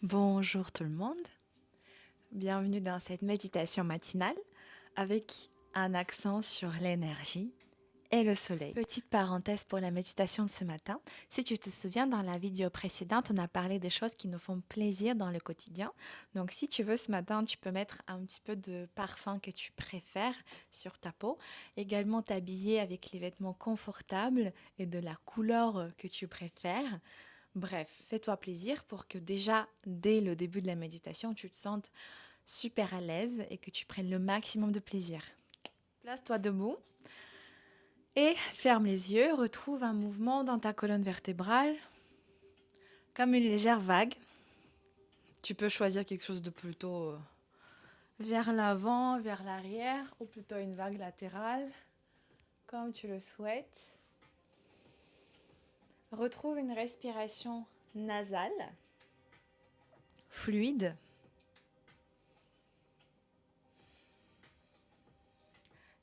Bonjour tout le monde, bienvenue dans cette méditation matinale avec un accent sur l'énergie et le soleil. Petite parenthèse pour la méditation de ce matin, si tu te souviens dans la vidéo précédente, on a parlé des choses qui nous font plaisir dans le quotidien. Donc si tu veux ce matin, tu peux mettre un petit peu de parfum que tu préfères sur ta peau, également t'habiller avec les vêtements confortables et de la couleur que tu préfères. Bref, fais-toi plaisir pour que déjà, dès le début de la méditation, tu te sentes super à l'aise et que tu prennes le maximum de plaisir. Place-toi debout et ferme les yeux. Retrouve un mouvement dans ta colonne vertébrale, comme une légère vague. Tu peux choisir quelque chose de plutôt vers l'avant, vers l'arrière, ou plutôt une vague latérale, comme tu le souhaites. Retrouve une respiration nasale, fluide.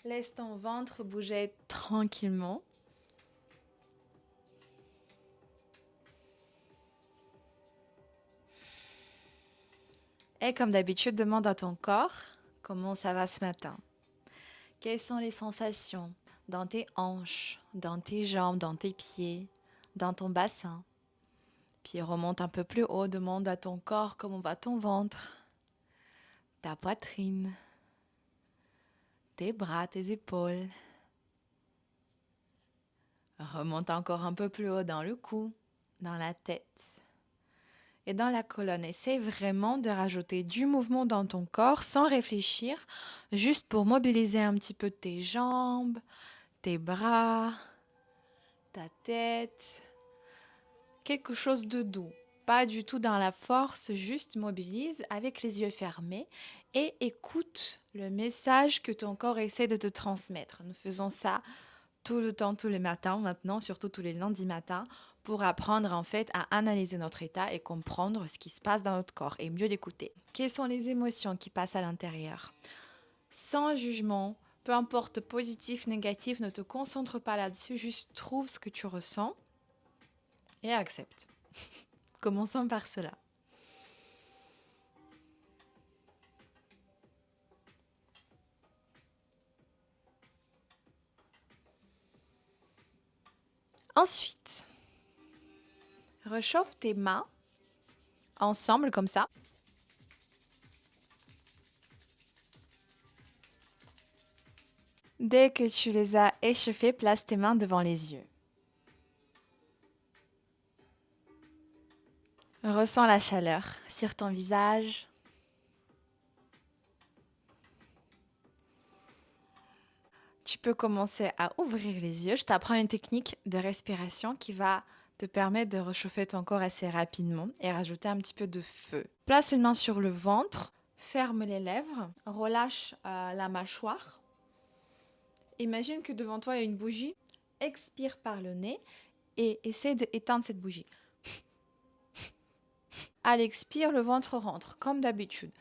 Laisse ton ventre bouger tranquillement. Et comme d'habitude, demande à ton corps comment ça va ce matin. Quelles sont les sensations dans tes hanches, dans tes jambes, dans tes pieds, dans ton bassin. Puis remonte un peu plus haut, demande à ton corps comment va ton ventre, ta poitrine, tes bras, tes épaules. Remonte encore un peu plus haut dans le cou, dans la tête et dans la colonne. Essaie vraiment de rajouter du mouvement dans ton corps sans réfléchir, juste pour mobiliser un petit peu tes jambes, tes bras, ta tête. Quelque chose de doux, pas du tout dans la force, juste mobilise avec les yeux fermés et écoute le message que ton corps essaie de te transmettre. Nous faisons ça tout le temps, tous les matins maintenant, surtout tous les lundis matins, pour apprendre en fait à analyser notre état et comprendre ce qui se passe dans notre corps et mieux l'écouter. Quelles sont les émotions qui passent à l'intérieur? Sans jugement, peu importe positif, négatif, ne te concentre pas là-dessus, juste trouve ce que tu ressens et accepte. Commençons par cela. Ensuite, réchauffe tes mains ensemble comme ça. Dès que tu les as échauffées, place tes mains devant les yeux. Ressens la chaleur sur ton visage. Tu peux commencer à ouvrir les yeux. Je t'apprends une technique de respiration qui va te permettre de réchauffer ton corps assez rapidement et rajouter un petit peu de feu. Place une main sur le ventre, ferme les lèvres, relâche la mâchoire. Imagine que devant toi il y a une bougie. Expire par le nez et essaie d'éteindre cette bougie. À l'expire, le ventre rentre, comme d'habitude.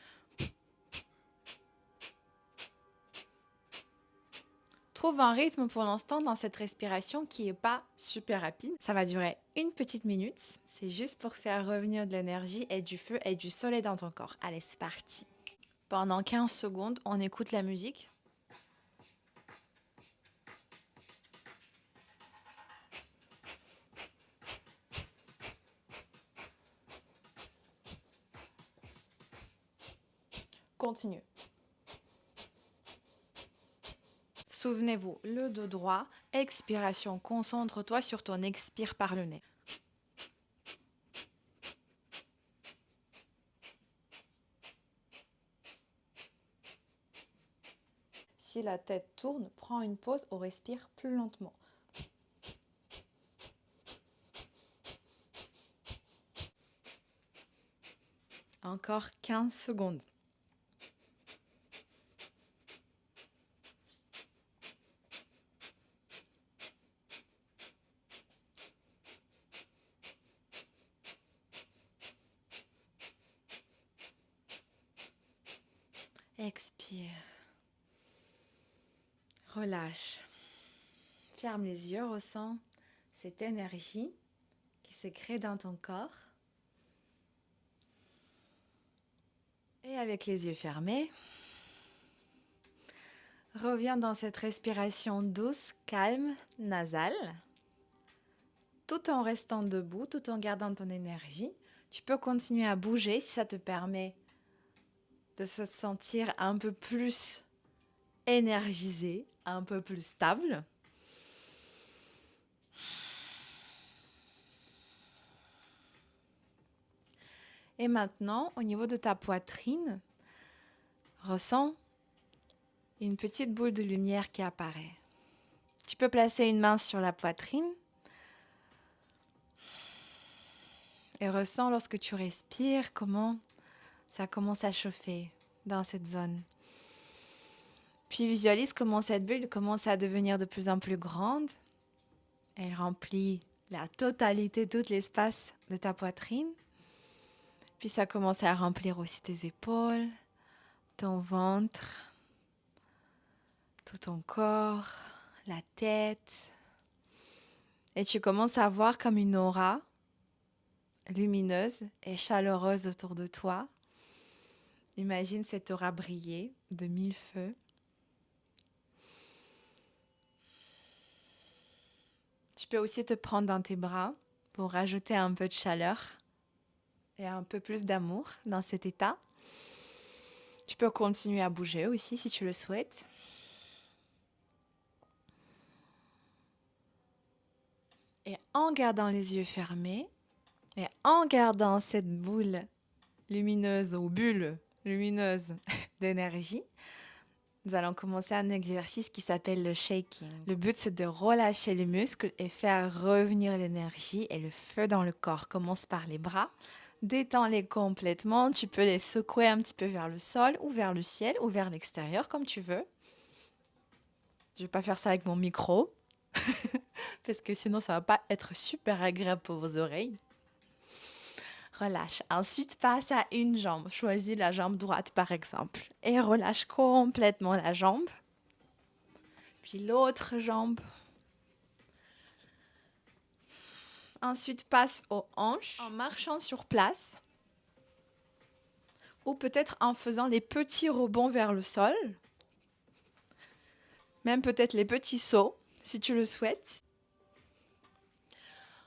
Trouve un rythme pour l'instant dans cette respiration qui n'est pas super rapide. Ça va durer une petite minute. C'est juste pour faire revenir de l'énergie et du feu et du soleil dans ton corps. Allez, c'est parti. Pendant 15 secondes, on écoute la musique. Continue. Souvenez-vous, le dos droit, expiration, concentre-toi sur ton expire par le nez. Si la tête tourne, prends une pause ou respire plus lentement. Encore 15 secondes. Expire. Relâche. Ferme les yeux, ressens cette énergie qui se crée dans ton corps. Et avec les yeux fermés, reviens dans cette respiration douce, calme, nasale, tout en restant debout, tout en gardant ton énergie. Tu peux continuer à bouger si ça te permet de se sentir un peu plus énergisé, un peu plus stable. Et maintenant, au niveau de ta poitrine, ressens une petite boule de lumière qui apparaît. Tu peux placer une main sur la poitrine et ressens lorsque tu respires comment ça commence à chauffer dans cette zone. Puis visualise comment cette bulle commence à devenir de plus en plus grande. Elle remplit la totalité, tout l'espace de ta poitrine. Puis ça commence à remplir aussi tes épaules, ton ventre, tout ton corps, la tête. Et tu commences à voir comme une aura lumineuse et chaleureuse autour de toi. Imagine cette aura briller de 1000 feux. Tu peux aussi te prendre dans tes bras pour rajouter un peu de chaleur et un peu plus d'amour dans cet état. Tu peux continuer à bouger aussi si tu le souhaites. Et en gardant les yeux fermés et en gardant cette boule lumineuse ou bulle lumineuse d'énergie, nous allons commencer un exercice qui s'appelle le shaking. Le but, c'est de relâcher les muscles et faire revenir l'énergie et le feu dans le corps. Commence par les bras, détends-les complètement. Tu peux les secouer un petit peu vers le sol ou vers le ciel ou vers l'extérieur, comme tu veux. Je ne vais pas faire ça avec mon micro, parce que sinon, ça ne va pas être super agréable pour vos oreilles. Relâche. Ensuite, passe à une jambe. Choisis la jambe droite, par exemple. Et relâche complètement la jambe. Puis l'autre jambe. Ensuite, passe aux hanches en marchant sur place. Ou peut-être en faisant les petits rebonds vers le sol. Même peut-être les petits sauts, si tu le souhaites.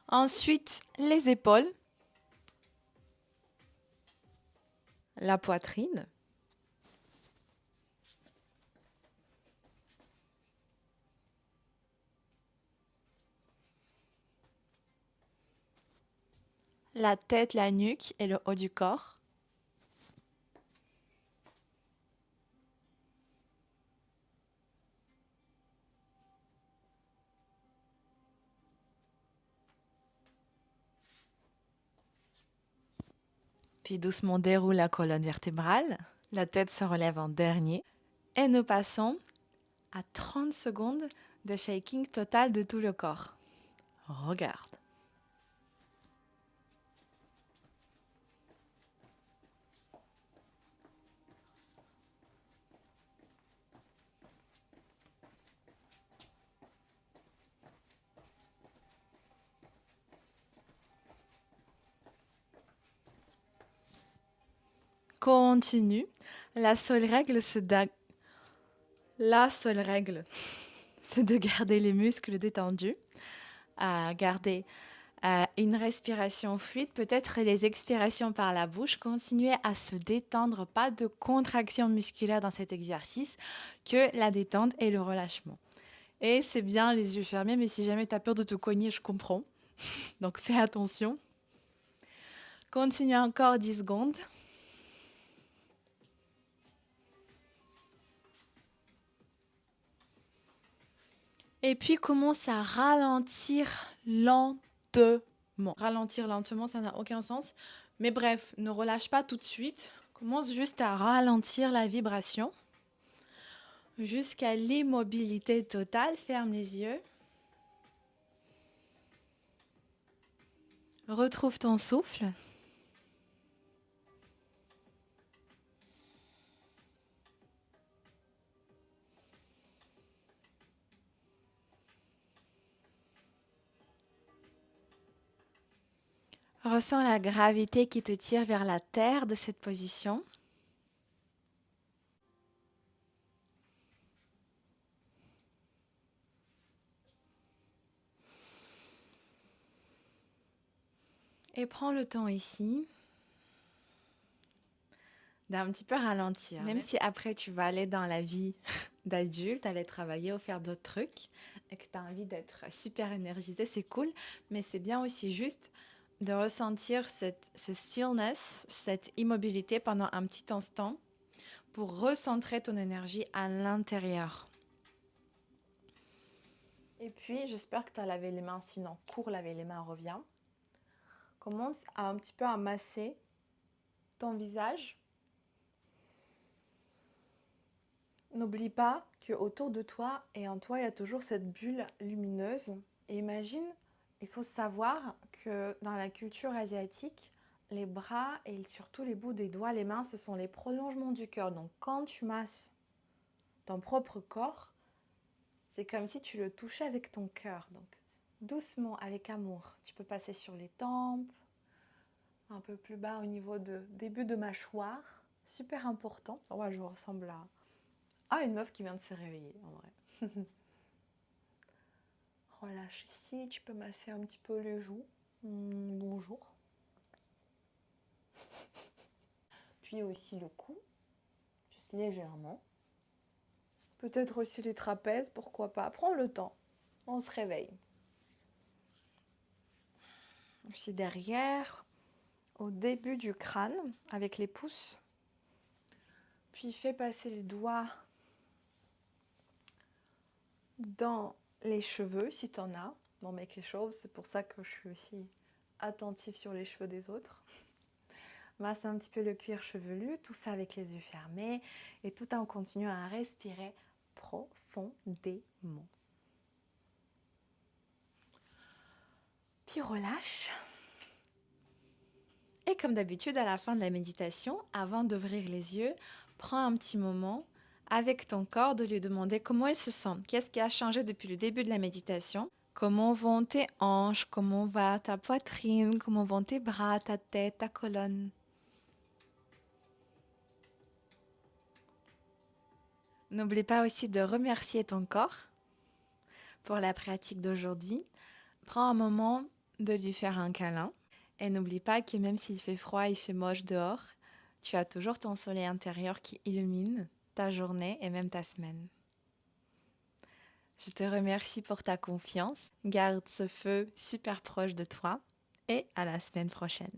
Ensuite, les épaules. La poitrine. La tête, la nuque et le haut du corps. Puis doucement déroule la colonne vertébrale. La tête se relève en dernier. Et nous passons à 30 secondes de shaking total de tout le corps. Regarde. Continue. La seule règle, c'est de garder les muscles détendus, garder une respiration fluide, peut-être les expirations par la bouche, continuer à se détendre, pas de contraction musculaire dans cet exercice, que la détente et le relâchement. Et c'est bien les yeux fermés, mais si jamais tu as peur de te cogner, je comprends. Donc fais attention. Continue encore 10 secondes. Et puis commence à ralentir lentement. Ralentir lentement, ça n'a aucun sens. Mais bref, ne relâche pas tout de suite. Commence juste à ralentir la vibration jusqu'à l'immobilité totale. Ferme les yeux. Retrouve ton souffle. Ressens la gravité qui te tire vers la terre de cette position. Et prends le temps ici d'un petit peu ralentir. Même si après tu vas aller dans la vie d'adulte, aller travailler ou faire d'autres trucs, et que tu as envie d'être super énergisé, c'est cool. Mais c'est bien aussi juste de ressentir ce stillness, cette immobilité pendant un petit instant pour recentrer ton énergie à l'intérieur. Et puis, j'espère que tu as lavé les mains. Sinon, cours laver les mains, reviens. Commence à un petit peu à masser ton visage. N'oublie pas qu'autour de toi et en toi, il y a toujours cette bulle lumineuse. Et imagine, il faut savoir que dans la culture asiatique, les bras et surtout les bouts des doigts, les mains, ce sont les prolongements du cœur. Donc quand tu masses ton propre corps, c'est comme si tu le touchais avec ton cœur. Donc doucement, avec amour. Tu peux passer sur les tempes, un peu plus bas au niveau de début de mâchoire. Super important. Ouais, je ressemble à une meuf qui vient de se réveiller, en vrai. Relâche ici, tu peux masser un petit peu les joues. Bonjour. Puis aussi le cou, juste légèrement. Peut-être aussi les trapèzes, pourquoi pas. Prends le temps, on se réveille. Aussi derrière, au début du crâne, avec les pouces. Puis fais passer les doigts dans les cheveux, si t'en as. Mon mec est chauve, c'est pour ça que je suis aussi attentive sur les cheveux des autres. Masse un petit peu le cuir chevelu, tout ça avec les yeux fermés et tout en continuant à respirer profondément. Puis relâche. Et comme d'habitude, à la fin de la méditation, avant d'ouvrir les yeux, prends un petit moment avec ton corps de lui demander comment il se sent. Qu'est-ce qui a changé depuis le début de la méditation? Comment vont tes hanches? Comment va ta poitrine? Comment vont tes bras, ta tête, ta colonne? N'oublie pas aussi de remercier ton corps pour la pratique d'aujourd'hui. Prends un moment de lui faire un câlin. Et n'oublie pas que même s'il fait froid, il fait moche dehors, tu as toujours ton soleil intérieur qui illumine ta journée et même ta semaine. Je te remercie pour ta confiance. Garde ce feu super proche de toi et à la semaine prochaine.